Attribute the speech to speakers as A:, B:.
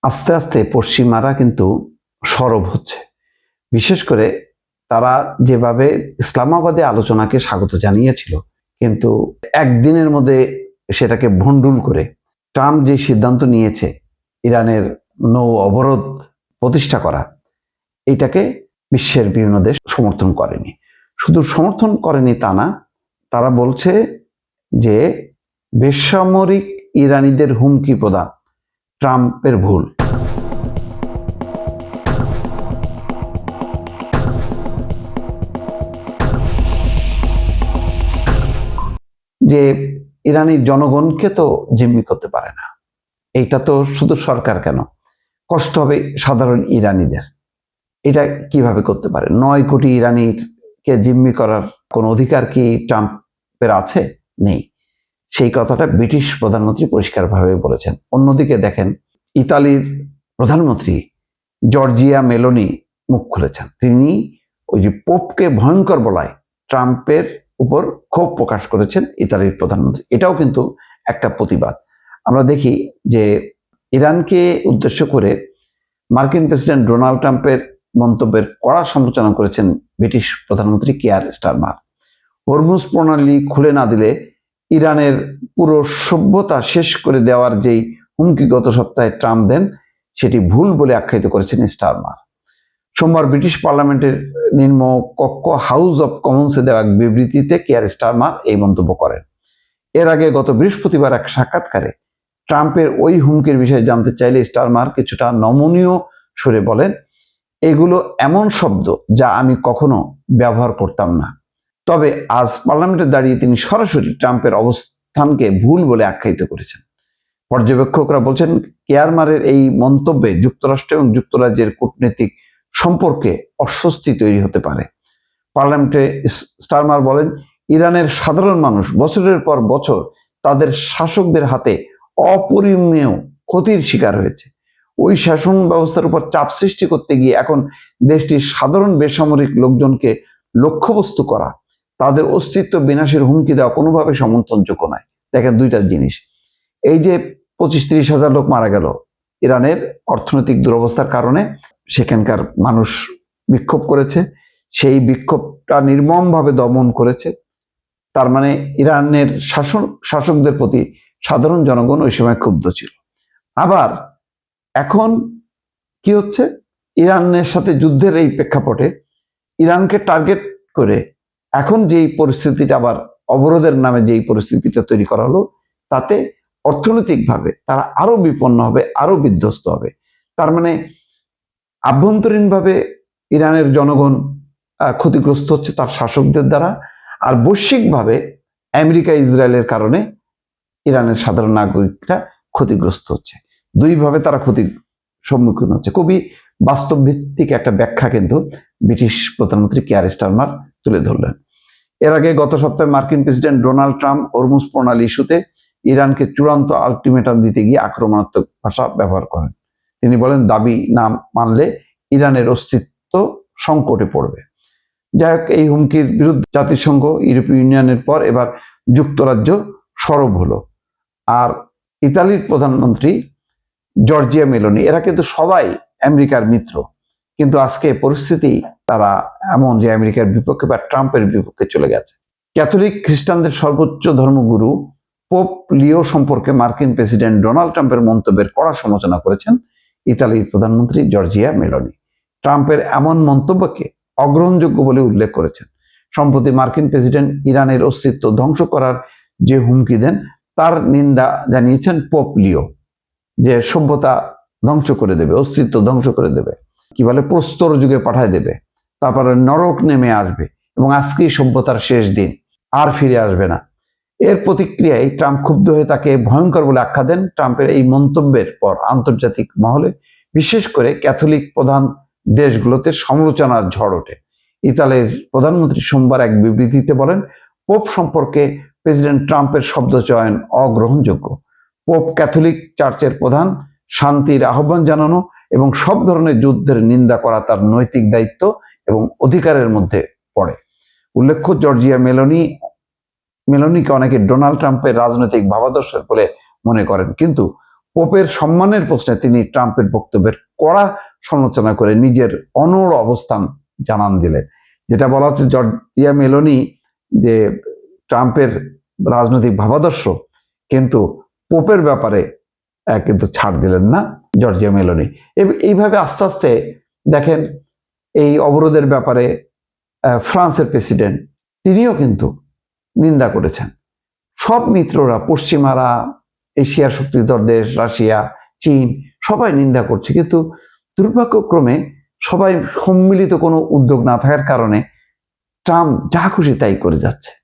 A: আস্তে আস্তে পশ্চিমারা কিন্তু সরব হচ্ছে। বিশেষ করে তারা যেভাবে ইসলামাবাদে আলোচনাকে স্বাগত জানিয়েছিল, কিন্তু একদিনের মধ্যে সেটাকে ভণ্ডুল করে ট্রাম্প যে সিদ্ধান্ত নিয়েছে ইরানের নৌ অবরোধ প্রতিষ্ঠা করা, এইটাকে বিশ্বের বিভিন্ন দেশ সমর্থন করেনি। শুধু সমর্থন করেনি তা না, তারা বলছে যে বেসামরিক ইরানিদের হুমকি প্রদান ট্রাম্পের ভুল। যে ইরানি জনগণকে তো জিম্মি করতে পারে না, এইটা তো শুধু সরকার কেন, কষ্ট হবে সাধারণ ইরানিদের। এটা কিভাবে করতে পারে? 9 কোটি ইরানিকে জিম্মি করার কোন অধিকার কি ট্রাম্পের আছে? নেই। সেই কথাটা ব্রিটিশ প্রধানমন্ত্রী পরিষ্কারভাবে বলেছেন। অন্যদিকে দেখেন, ইতালির প্রধানমন্ত্রী জর্জিয়া মেলোনি মুখ খুলেছেন। তিনি ওই যে পোপকে ভয়ঙ্কর বলায় ট্রাম্পের উপর ক্ষোভ প্রকাশ করেছেন ইতালির প্রধানমন্ত্রী। এটাও কিন্তু একটা প্রতিবাদ। আমরা দেখি যে ইরানকে উদ্দেশ্য করে মার্কিন প্রেসিডেন্ট ডোনাল্ড ট্রাম্পের মন্তব্যের কড়া সমালোচনা করেছেন ব্রিটিশ প্রধানমন্ত্রী কিয়ার স্টারমার। হরমুজ প্রণালী খুলে না দিলে ইরানের পুরো সভ্যতা শেষ করে দেওয়ার যেই হুমকি গত সপ্তাহে ট্রাম্প দেন, সেটি ভুল বলে আখ্যায়িত করেছেন স্টারমার। সোমবার ব্রিটিশ পার্লামেন্টের নিম্ন কক্ষ হাউস অব কমন্সে দেওয়া এক বিবৃতিতে কিয়ার স্টারমার এই মন্তব্য করেন। এর আগে গত বৃহস্পতিবার এক সাক্ষাৎকারে ট্রাম্পের ওই হুমকির বিষয়ে জানতে চাইলে স্টারমার কিছুটা নমনীয় সুরে বলেন, এগুলো এমন শব্দ যা আমি কখনো ব্যবহার করতাম না। তবে আজ পার্লামেন্টে দাঁড়িয়ে তিনি সরাসরি ট্রাম্পের অবস্থানকে ভুল বলে আখ্যায়িত করেছেন। পর্যবেক্ষকরা বলছেন, কেয়ারমারের এই মন্তব্যে যুক্তরাষ্ট্র এবং যুক্তরাজ্যের কূটনৈতিক সম্পর্কে অস্বস্তি তৈরি হতে পারে। পার্লামেন্টে স্টারমার বলেন, ইরানের সাধারণ মানুষ বছরের পর বছর তাদের শাসকদের হাতে অপরিমেয় ক্ষতির শিকার হয়েছে। ওই শাসন ব্যবস্থার উপর চাপ সৃষ্টি করতে গিয়ে এখন দেশটির সাধারণ বেসামরিক লোকজনকে লক্ষ্যবস্তু করা, তাদের অস্তিত্ব বিনাশের হুমকি দেওয়া কোনোভাবে সমর্থনযোগ্য নয়। দেখেন, দুইটা জিনিস। এই যে 25-30 হাজার লোক মারা গেল ইরানের অর্থনৈতিক দুরবস্থার কারণে, সেখানকার মানুষ বিক্ষোভ করেছে, সেই বিক্ষোভটা নির্মমভাবে দমন করেছে। তার মানে ইরানের শাসকদের প্রতি সাধারণ জনগণ ওই সময় ক্ষুব্ধ ছিল। আবার এখন কি হচ্ছে, ইরানের সাথে যুদ্ধের এই প্রেক্ষাপটে ইরানকে টার্গেট করে এখন যেই পরিস্থিতিটা, আবার অবরোধের নামে যেই পরিস্থিতিটা তৈরি করা হলো, তাতে অর্থনৈতিকভাবে তারা আরো বিপন্ন হবে, আরো বিধ্বস্ত হবে। তার মানে আভ্যন্তরীণভাবে ইরানের জনগণ ক্ষতিগ্রস্ত হচ্ছে তার শাসকদের দ্বারা, আর বৈশ্বিকভাবে আমেরিকা ইসরায়েলের কারণে ইরানের সাধারণ নাগরিকরা ক্ষতিগ্রস্ত হচ্ছে। দুইভাবে তারা ক্ষতির সম্মুখীন হচ্ছে। খুবই বাস্তব ভিত্তিক একটা ব্যাখ্যা কিন্তু ব্রিটিশ প্রধানমন্ত্রী কিয়ার স্টারমার তুলে ধরলেন। এর আগে গত সপ্তাহে মার্কিন প্রেসিডেন্ট ডোনাল্ড ট্রাম্প হরমুজ প্রণালী ইস্যুতে ইরানকে চূড়ান্ত আলটিমেটাম দিতে গিয়ে আক্রমণাত্মক ভাষা ব্যবহার করেন। তিনি বলেন, দাবি না মানলে ইরানের অস্তিত্ব সংকটে পড়বে। যাই হোক, এই হুমকির বিরুদ্ধে জাতিসংঘ, ইউরোপীয় ইউনিয়নের পর এবার যুক্তরাজ্য সরব হলো। আর ইতালির প্রধানমন্ত্রী জর্জিয়া মেলোনি, এরা কিন্তু সবাই আমেরিকার মিত্র, কিন্তু আজকে পরিস্থিতি তারা এমন যে আমেরিকার বিপক্ষে বা ট্রাম্পের বিপক্ষে চলে গেছে। ক্যাথলিক খ্রিস্টানদের সর্বোচ্চ ধর্মগুরু পোপ লিও সম্পর্কে মার্কিন প্রেসিডেন্ট ডোনাল্ড ট্রাম্পের মন্তব্যের কড়া সমালোচনা করেছেন ইতালির প্রধানমন্ত্রী জর্জিয়া মেলোনি। ট্রাম্পের এমন মন্তব্যকে অগ্রহণযোগ্য বলে উল্লেখ করেছেন। সম্প্রতি মার্কিন প্রেসিডেন্ট ইরানের অস্তিত্ব ধ্বংস করার যে হুমকি দেন, তার নিন্দা জানিয়েছেন পোপ লিও, যে সভ্যতা ধ্বংস করে দেবে, অস্তিত্ব ধ্বংস করে দেবে, কি বলে, প্রস্তর যুগে পাঠায় দেবে, তারপরে নরক নেমে আসবে এবং আজকেই সভ্যতার শেষ দিন, আর ফিরে আসবে না। এর প্রতিক্রিয়ায় ট্রাম্প ক্ষুব্ধ হয়ে তাকে ভয়ঙ্কর বলে আখ্যা দেন। ট্রাম্পের এই মন্তব্যের পর আন্তর্জাতিক মহলে, বিশেষ করে ক্যাথলিক প্রধান দেশগুলোতে সমালোচনার ঝড় ওঠে। ইতালির প্রধানমন্ত্রী সোমবার এক বিবৃতিতে বলেন, পোপ সম্পর্কে প্রেসিডেন্ট ট্রাম্পের শব্দ চয়ন অগ্রহণযোগ্য। পোপ ক্যাথলিক চার্চের প্রধান, শান্তির আহ্বান জানানো এবং সব ধরনের যুদ্ধের নিন্দা করা তার নৈতিক দায়িত্ব এবং অধিকারের মধ্যে পড়ে। উল্লেখ্য, জর্জিয়া মেলোনিকে অনেকে ডোনাল্ড ট্রাম্পের রাজনৈতিক ভাবাদর্শের বলে মনে করেন, কিন্তু পোপের সম্মানের প্রশ্নে তিনি ট্রাম্পের বক্তব্যের কড়া সমালোচনা করে নিজের অনড় অবস্থান জানান দিলেন। যেটা বলা হচ্ছে জর্জিয়া মেলোনি যে ট্রাম্পের রাজনৈতিক ভাবাদর্শ, কিন্তু পোপের ব্যাপারে কিন্তু ছাড় দিলেন না জর্জিয়া মেলোনি। এইভাবে আস্তে আস্তে দেখেন এই অবরোধের ব্যাপারে ফ্রান্সের প্রেসিডেন্ট তিনিও কিন্তু নিন্দা করেছেন। সব মিত্ররা, পশ্চিমারা, এশিয়ার শক্তিধর দেশ রাশিয়া, চীন সবাই নিন্দা করছে, কিন্তু দুর্ভাগ্যক্রমে সবাই সম্মিলিত কোনো উদ্যোগ না থাকার কারণে ট্রাম্প যা খুশি তাই করে যাচ্ছে।